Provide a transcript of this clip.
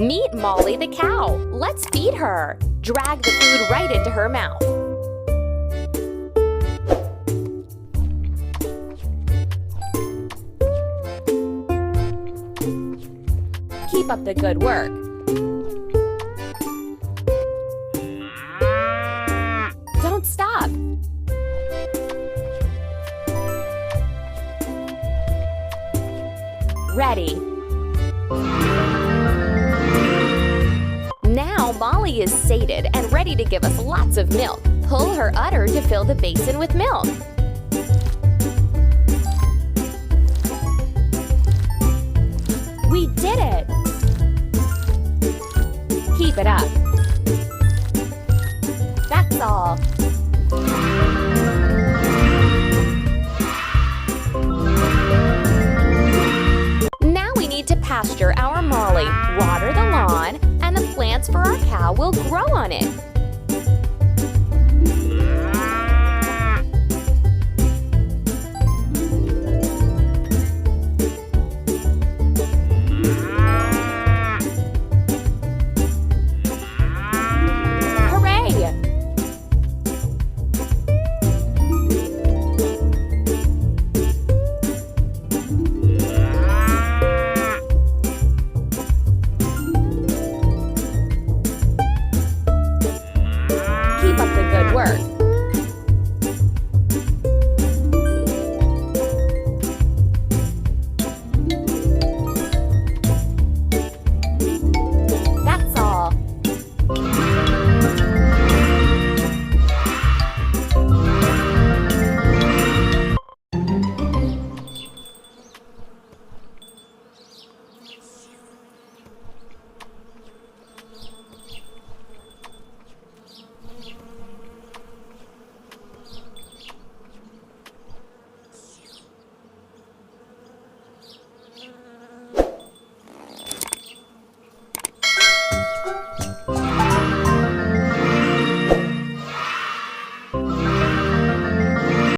Meet Molly the cow. Let's feed her. Drag the food right into her mouth. Keep up the good work. Don't stop. Ready. Now Molly is sated and ready to give us lots of milk. Pull her udder to fill the basin with milk. We did it! Keep it up. That's all. Now we need to pasture our Molly, water the lawn, and the plants for our cow will grow on it.